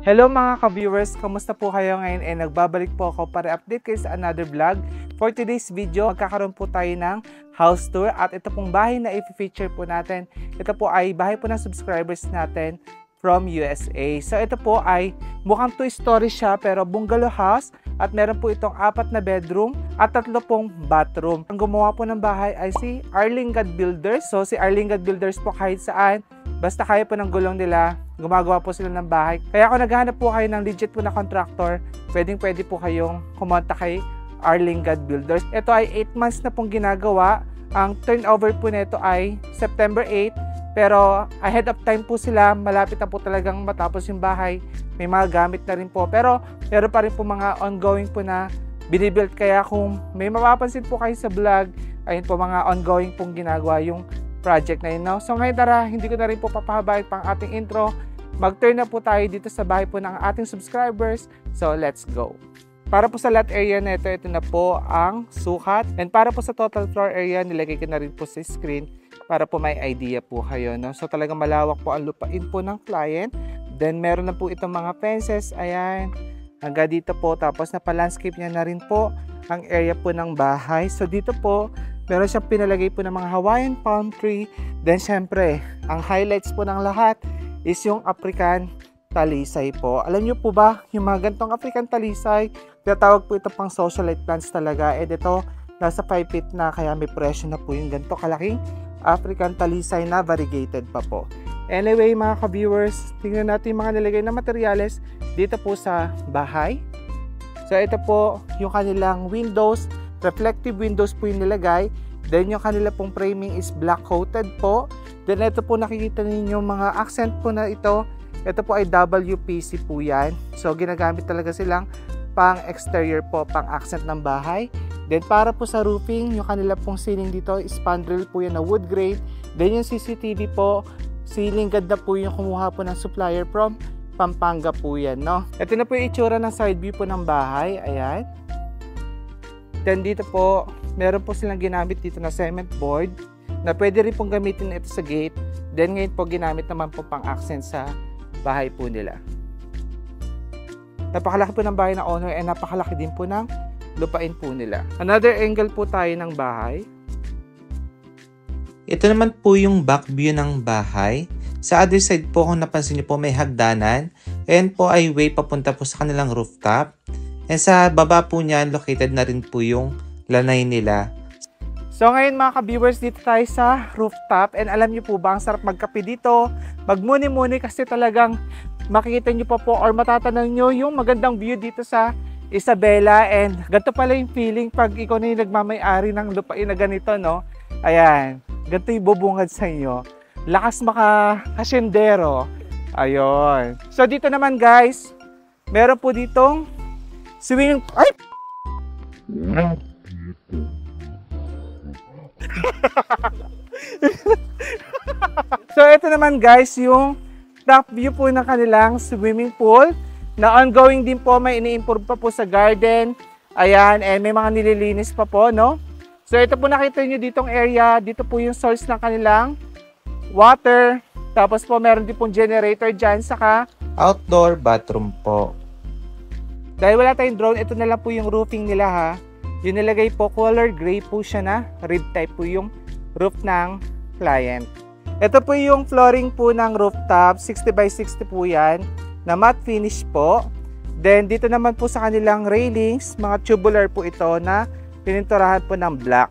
Hello mga ka-viewers, kamusta po kayo ngayon? Nagbabalik po ako para update kayo sa another vlog. For today's video, magkakaroon po tayo ng house tour at ito pong bahay na i-feature po natin. Ito po ay bahay po ng subscribers natin from USA. So ito po ay mukhang 2-story siya pero bungalow house at meron po itong 4 na bedroom at 3 pong bathroom. Ang gumawa po ng bahay ay si Arling God Builders. So si Arling God Builders po kahit saan, basta kaya po ng gulong nila, gumagawa po sila ng bahay. Kaya kung naghahanap po kayo ng legit po na contractor, pwede po kayong kumonta kay Arling God Builders. Ito ay 8 months na pong ginagawa. Ang turnover po nito ay September 8. Pero ahead of time po sila, malapit na po talagang matapos yung bahay. May mga gamit na rin po. Pero meron pa rin po mga ongoing po na binibuild. Kaya kung may mapapansin po kayo sa vlog, ayun po mga ongoing pong ginagawa yung project na yun. No? So ngayon tara, hindi ko na rin po papahabain pang ating intro. Mag-turn na po tayo dito sa bahay po ng ating subscribers. So let's go. Para po sa lot area na ito na po ang sukat. And para po sa total floor area, nilagay ko na rin po sa screen para po may idea po kayo. No? So talagang malawak po ang lupain po ng client. Then meron na po itong mga fences. Ayan. Hanggang dito po. Tapos napa-landscape niya na rin po ang area po ng bahay. So dito po, meron siyang pinalagay po ng mga Hawaiian palm tree. Then syempre, ang highlights po ng lahat is yung African talisay po. Alam niyo po ba, yung mga gantong African talisay, tinatawag po ito pang socialite plants talaga. And ito, nasa 5 feet na, kaya may presyo na po yung ganito kalaking African talisay na variegated pa po. Anyway, mga ka-viewers, tingnan natin yung mga nilagay na materyales dito po sa bahay. So ito po yung kanilang windows, reflective windows po yung nilagay. Then yung kanila pong framing is black coated po. Then ito po nakikita ninyo mga accent po na ito. Ito po ay WPC po yan. So ginagamit talaga silang pang exterior po, pang accent ng bahay. Then para po sa roofing, yung kanila pong ceiling dito is spandrel po yan na wood grade. Then yung CCTV po, ceiling ganda po yung kumuha po ng supplier from Pampanga po yan, no? Ito na po yung itsura ng side view po ng bahay. Ayan. Then dito po, meron po silang ginamit dito na cement board na pwede rin pong gamitin ito sa gate. Then ngayon po ginamit naman po pang accent sa bahay po nila. Napakalaki po ng bahay ng owner and napakalaki din po ng lupain po nila. Another angle po tayo ng bahay. Ito naman po yung back view ng bahay. Sa other side po, kung napansin niyo po, may hagdanan. Ayan po ay way papunta po sa kanilang rooftop. And sa baba po niyan, located na rin po yung lanay nila. So ngayon mga ka-viewers, dito tayo sa rooftop. And alam niyo po ba, ang sarap magkape dito. Magmuni-muni kasi talagang makikita niyo pa po or matatanaw niyo yung magandang view dito sa Isabela. And ganito pala yung feeling pag ikaw na yung nagmamay-ari ng lupain na ganito, no? Ayan, ganito yung bubungad sa inyo. Lakas maka-hasyendero. Ayun. So dito naman guys, meron po ditong swimming... Ay! So ito naman guys, yung top view po ng kanilang swimming pool na ongoing din po, may ini-improve pa po sa garden. Ayan, and may mga nililinis pa po, no? So ito po nakita nyo ditong area, dito po yung source ng kanilang water. Tapos po meron din pong generator dyan, saka Outdoor bathroom po. dahil wala tayong drone, ito na lang po yung roofing nila ha. Yung nilagay po, color gray po siya na, rib type po yung roof ng client. Ito po yung flooring po ng rooftop, 60 by 60 po yan, na matte finish po. Then dito naman po sa kanilang railings, mga tubular po ito na pininturahan po ng black.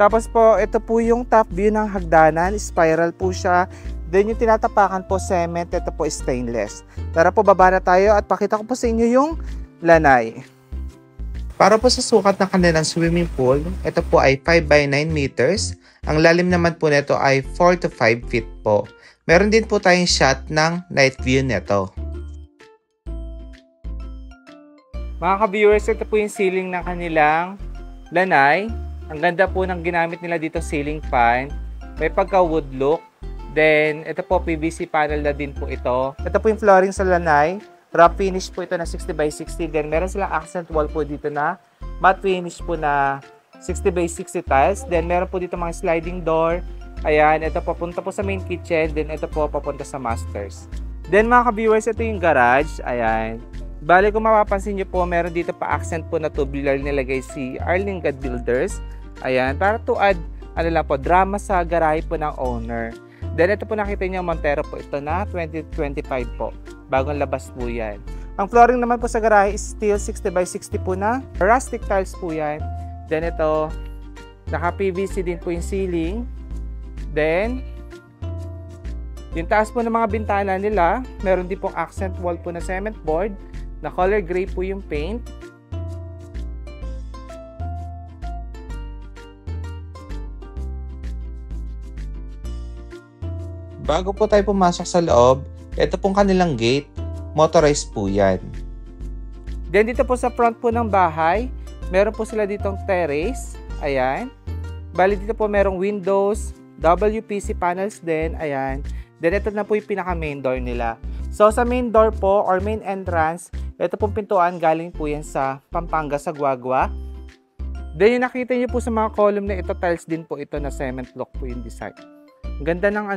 Tapos po, ito po yung top view ng hagdanan, spiral po siya. Then yung tinatapakan po cement, ito po stainless. Tara po, baba na tayo at pakita ko po sa inyo yung lanay. Para po sa sukat ng kanilang swimming pool, ito po ay 5 by 9 meters. Ang lalim naman po nito ay 4 to 5 feet po. Meron din po tayong shot ng night view nito. Mga ka-viewers, ito po yung ceiling ng kanilang lanay. Ang ganda po ng ginamit nila dito ceiling fan. May pagka-wood look. Then, ito po PVC panel na din po ito. Ito po yung flooring sa lanay. Wrap finish po ito na 60 by 60. Then, meron silang accent wall po dito na matte finish po na 60 by 60 tiles. Then, meron po dito mga sliding door. Ayan, ito papunta po sa main kitchen. Then, ito po papunta sa masters. Then mga ka-viewers, ito yung garage. Ayan. Bali kung mapapansin nyo po, meron dito pa accent po na tubular nilagay si Arling God Builders. Ayan, para to add drama sa garahe po ng owner. Then ito po nakita nyo, Montero po ito na 2025 po. Bagong labas po yan. Ang flooring naman po sa garahe is steel 60 by 60 po na. Rustic tiles po yan. Then ito, naka PVC din po yung ceiling. Then, yung taas po ng mga bintana nila, meron din pong accent wall po na cement board. Na color gray po yung paint. Bago po tayo pumasok sa loob, ito pong kanilang gate, motorized po yan. Then dito po sa front po ng bahay, meron po sila ditong terrace. Ayan. Bali dito po merong windows, WPC panels din. Ayan. Then ito na po yung pinaka main door nila. So sa main door po or main entrance, ito pong pintuan galing po yan sa Pampanga sa Guagua. Then yung nakita niyo po sa mga column na ito, tiles din po ito na cement block po yung design. Ganda ng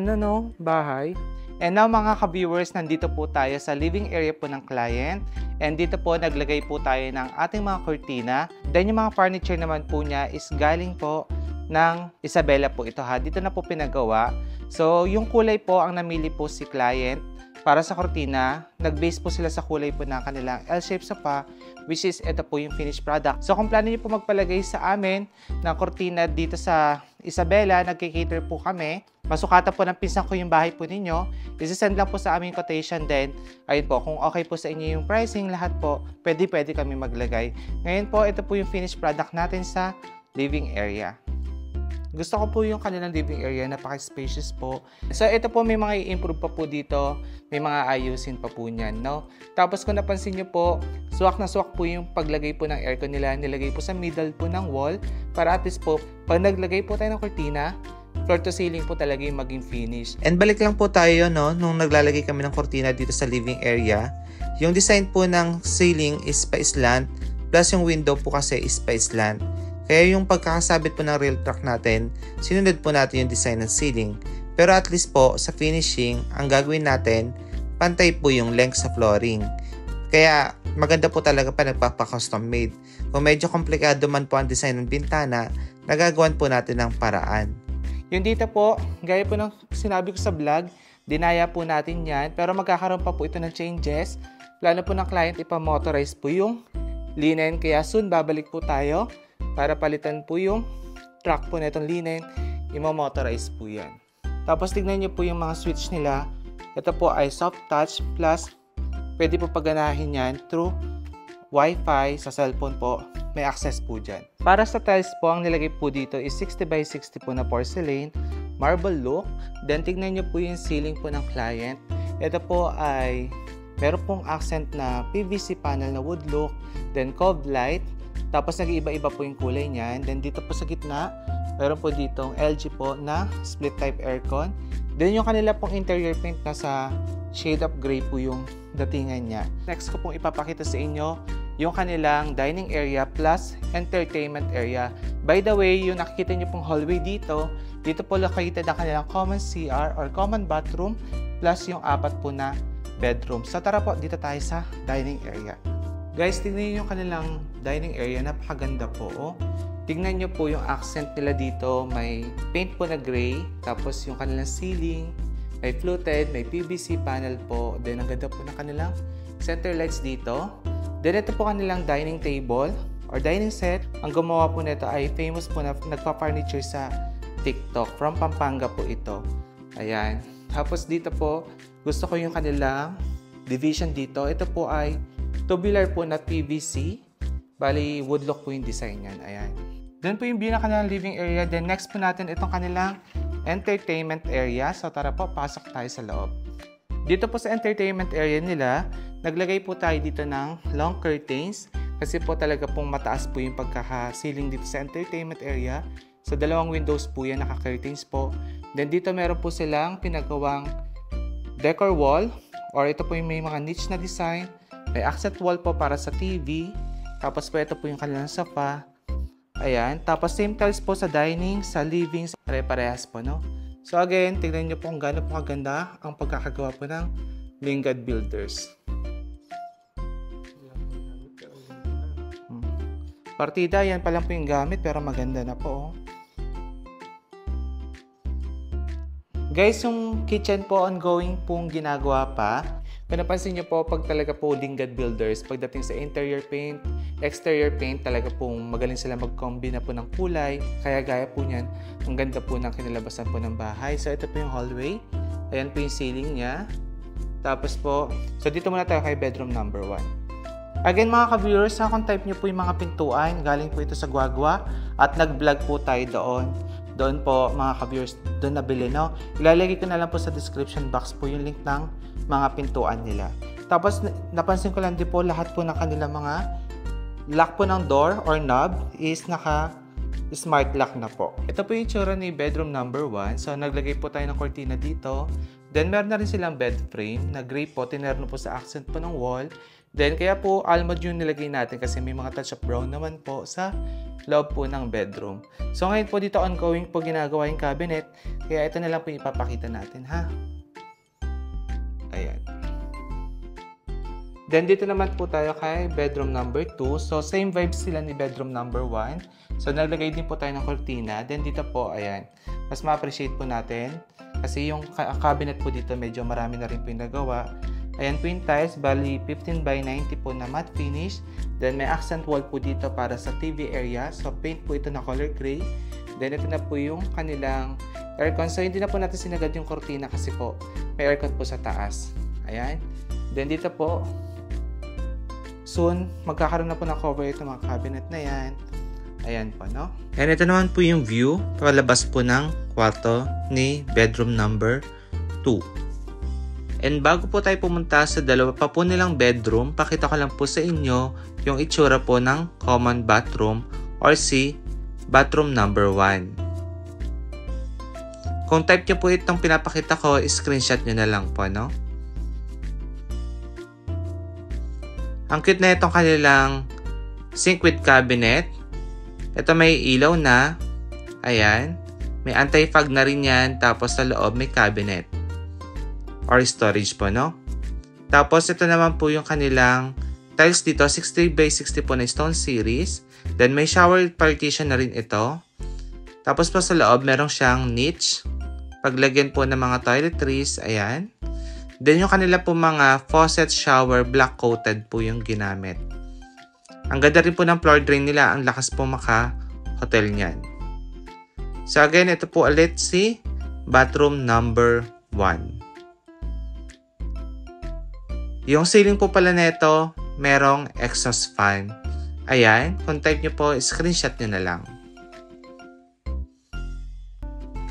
bahay. And now mga ka-viewers, nandito po tayo sa living area po ng client. And dito po naglagay po tayo ng ating mga cortina. Then yung mga furniture naman po niya is galing po ng Isabela po ito ha. Dito na po pinagawa. So yung kulay po ang namili po si client. Para sa cortina, nag-base po sila sa kulay po ng kanilang L-shape sofa, which is ito po yung finished product. So kung plano niyo po magpalagay sa amin ng cortina dito sa Isabela, nagkikater po kami. Masukatan po ng pinsan ko yung bahay po ninyo. Isisend lang po sa aming quotation din. Ayun po, kung okay po sa inyo yung pricing, lahat po, pwede kami maglagay. Ngayon po, ito po yung finished product natin sa living area. Gusto ko po yung kanilang living area, napaka-spacious po. So ito po may mga i-improve pa po dito, may mga ayusin pa po niyan, no? Tapos kung napansin niyo po, swak na swak po yung paglagay po ng aircon nila, nilagay po sa middle po ng wall para at least po pag naglagay po tayo ng cortina, floor to ceiling po talaga yung maging finish. And balik lang po tayo nung naglalagay kami ng cortina dito sa living area. Yung design po ng ceiling is pa-slant, plus yung window po kasi is pa-slant. Kaya yung pagkakasabit po ng rail track natin, sinunod po natin yung design ng ceiling. Pero at least po, sa finishing, ang gagawin natin, pantay po yung length sa flooring. Kaya maganda po talaga pa nagpapa-custom made. Kung medyo komplikado man po ang design ng bintana, nagagawan po natin ng paraan. Yung dito po, gaya po ng sinabi ko sa vlog, dinaya po natin yan. Pero magkakaroon pa po ito ng changes. Plano po ng client ipa-motorize po yung linen. Kaya soon babalik po tayo para palitan po yung track po na itong linen, imo-motorize po yan. Tapos tignan nyo po yung mga switch nila. Ito po ay soft touch plus pwede po paganahin yan through Wi-Fi sa cellphone po. May access po dyan. Para sa tiles po, ang nilagay po dito is 60 by 60 po na porcelain, marble look. Then tignan nyo po yung ceiling po ng client. Ito po ay meron pong accent na PVC panel na wood look, then cove light. Tapos nag-iiba-iba po yung kulay niyan. Then dito po sa gitna, meron po ditong LG po na split type aircon. Then yung kanila pong interior paint na sa shade of gray po yung datingan niya. Next ko pong ipapakita sa inyo yung kanilang dining area plus entertainment area. By the way, yung nakikita niyo pong hallway dito po located ang kanilang common CR or common bathroom plus yung 4 po na bedroom. So tara po, dito tayo sa dining area. Guys, tignan niyo yung kanilang dining area. Napakaganda po. Oh. Tignan niyo po yung accent nila dito. May paint po na gray. Tapos yung kanilang ceiling. May fluted. May PVC panel po. Then ang ganda po ng kanilang center lights dito. Then ito po kanilang dining table or dining set. Ang gumawa po nito ay famous po na nagpa-furniture sa TikTok. From Pampanga po ito. Ayan. Tapos dito po, gusto ko yung kanilang division dito. Ito po ay tubular po na PVC. Bali, wood look po yung design yan. Ayan. Doon po yung view na kanilang living area. Then next po natin itong kanilang entertainment area. So tara po, pasok tayo sa loob. Dito po sa entertainment area nila, naglagay po tayo dito ng long curtains. Kasi po talaga pong mataas po yung pagkaka-ceiling dito sa entertainment area. So dalawang windows po yan, naka-curtains po. Then dito meron po silang pinagawang decor wall. Or ito po yung may mga niche na design. May accent wall po para sa TV. Tapos po ito po yung kanilang sofa. Ayan. Tapos same tiles po sa dining, sa living. Pare-parehas po, no? So again, tignan nyo po kung gaano po kaganda ang pagkakagawa po ng Lingad Builders. Partida, yan pa lang po yung gamit pero maganda na po. Guys, yung kitchen po ongoing pong ginagawa pa. Kung napansin nyo po, pag talaga po Lingad Builders, pagdating sa interior paint, exterior paint, talaga pong magaling sila mag-combine na po ng kulay. Kaya gaya po niyan, ang ganda po ng kinalabasan po ng bahay. So ito po yung hallway. Ayan po yung ceiling niya. Tapos po, so dito muna tayo kay bedroom number 1. Again mga ka-viewers, kung type nyo po yung mga pintuan, galing po ito sa Guagua at nag-vlog po tayo doon. Doon po mga ka-viewers, doon nabili, no? Ilalagay ko na lang po sa description box po yung link ng mga pintuan nila. Tapos napansin ko lang din po lahat po ng kanilang mga lock po ng door or knob is naka-smart lock na po. Ito po yung itsura ni bedroom number 1. So naglagay po tayo ng cortina dito. Then meron na rin silang bed frame na gray po, tinerno po sa accent po ng wall. Then, kaya po almond yung nilagay natin kasi may mga touch of brown naman po sa loob po ng bedroom. So, ngayon po dito ongoing po ginagawa yung cabinet. Kaya ito na lang po yung ipapakita natin, ha? Ayan. Then, dito naman po tayo kay bedroom number 2. So, same vibes sila ni bedroom number 1. So, naglagay din po tayo ng cortina. Then, dito po, ayan. Mas ma-appreciate po natin. Kasi yung cabinet po dito, medyo marami na rin po yung nagawa. Ayan po yung tiles, bali 15 by 90 po na matte finish. Then may accent wall po dito para sa TV area. So paint po ito na color gray. Then ito na po yung kanilang aircon. So hindi na po natin sinagad yung cortina kasi po may aircon po sa taas. Ayan. Then dito po, soon magkakaroon na po ng cover ito mga cabinet na yan. Ayan po, no? And ito naman po yung view palabas po ng kwarto ni bedroom number 2. And bago po tayo pumunta sa dalawa pa po nilang bedroom, pakita ko lang po sa inyo yung itsura po ng common bathroom or si bathroom number 1. Kung type nyo po itong pinapakita ko, screenshot nyo na lang po, no? Ang cute na itong kanilang sink with cabinet. Ito may ilaw na. Ayan. May anti-fog na rin yan. Tapos sa loob may cabinet or storage po, no? Tapos ito naman po yung kanilang tiles dito, 60 by 60 po na stone series. Then may shower partition na rin ito. Tapos po sa loob merong siyang niche. Paglagyan po ng mga toiletries, ayan. Then yung kanila po mga faucet shower black coated po yung ginamit. Ang ganda rin po ng floor drain nila, ang lakas po maka-hotel niyan. So again, ito po ulit si bathroom number 1. Yung ceiling po pala nito, merong exhaust fan. Ayan, kung type nyo po, screenshot nyo na lang.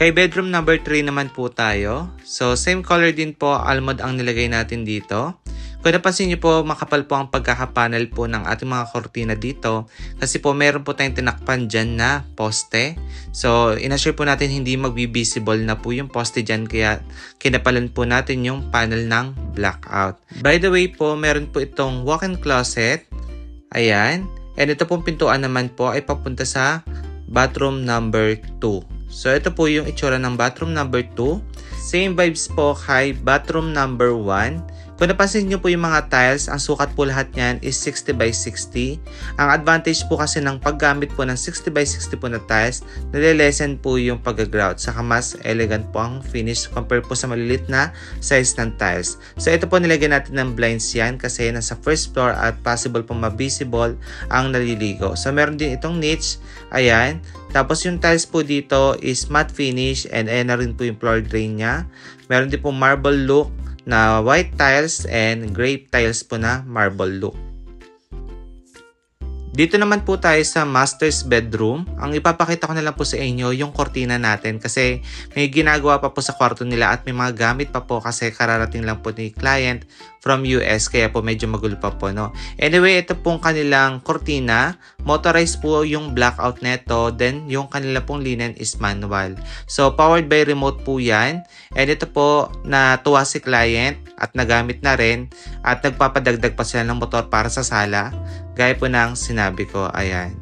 Kay bedroom number 3 naman po tayo. So, same color din po, almond ang nilagay natin dito. Kung napansin nyo po, makapal po ang pagkakapanel po ng ating mga kortina dito. Kasi po, meron po tayong tinakpan dyan na poste. So, inassure po natin hindi magbi-visible na po yung poste dyan. Kaya, kinapalan po natin yung panel ng blackout. By the way po, meron po itong walk-in closet. Ayan. And ito pong pintuan naman po ay papunta sa bathroom number 2. So, ito po yung itsura ng bathroom number 2. Same vibes po kay bathroom number 1. Kung napansin nyo po yung mga tiles, ang sukat po lahat niyan is 60 by 60. Ang advantage po kasi ng paggamit po ng 60 by 60 po na tiles, nalilesen po yung pag-grout. Saka mas elegant po ang finish compare po sa malilit na size ng tiles. So ito po nilagyan natin ng blinds yan kasi nasa first floor at possible po ma-visible ang naliligo. So meron din itong niche. Ayan. Tapos yung tiles po dito is matte finish and ayan na rin po yung floor drain niya. Meron din po marble look na white tiles and gray tiles po na marble look. Dito naman po tayo sa master's bedroom. Ang ipapakita ko na lang po sa inyo yung kortina natin kasi may ginagawa pa po sa kwarto nila at may mga gamit pa po kasi kararating lang po ni client from US kaya po medyo magulo pa po, no? Anyway, ito pong kanilang kortina. Motorized po yung blackout neto. Then, yung kanila pong linen is manual. So, powered by remote po yan. And ito po, natuwa si client at nagamit na rin at nagpapadagdag pa sila ng motor para sa sala. Gaya po ng sinabi ko, ayan.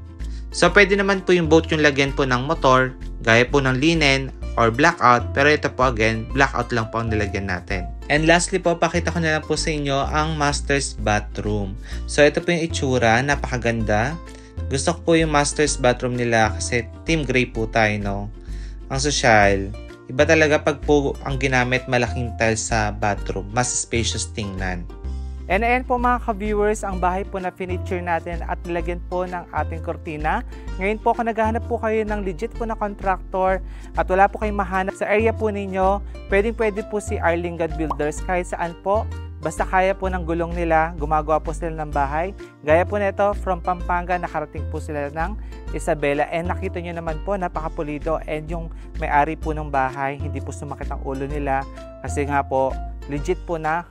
So, pwede naman po yung both yung lagyan po ng motor, gaya po ng linen or blackout. Pero ito po again, blackout lang po ang nilagyan natin. And lastly po, pakita ko na lang po sa inyo ang master's bathroom. So ito po yung itsura, napakaganda. Gusto ko po yung master's bathroom nila kasi team gray po tayo, no? Ang sosyal. Iba talaga pag po ang ginamit malaking tiles sa bathroom. Mas spacious tingnan. And ayan po mga ka-viewers, ang bahay po na furniture natin at nilagyan po ng ating kortina. Ngayon po kung naghahanap po kayo ng legit po na contractor at wala po kayong mahanap sa area po ninyo, pwede po si Arling God Builders kahit saan po. Basta kaya po ng gulong nila, gumagawa po sila ng bahay. Gaya po nito, from Pampanga, nakarating po sila ng Isabela. And nakita nyo naman po, napakapulido. And yung may-ari po ng bahay, hindi po sumakit ang ulo nila. Kasi nga po, legit po na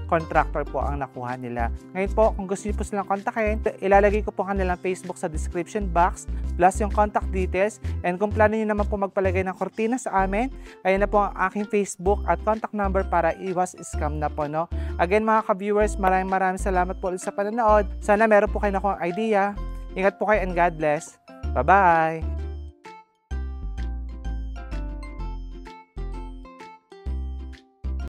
contractor po ang nakuha nila. Ngayon po, kung gusto niyo po silang kontakin, ilalagay ko po kanilang Facebook sa description box, plus yung contact details. And kung plano niyo naman po magpalagay ng kortina sa amin, ayan na po ang aking Facebook at contact number para iwas scam na po, no? Again mga ka-viewers, maraming salamat po ulit sa panonood. Sana meron po kayo na akong idea. Ingat po kayo and God bless. Bye-bye!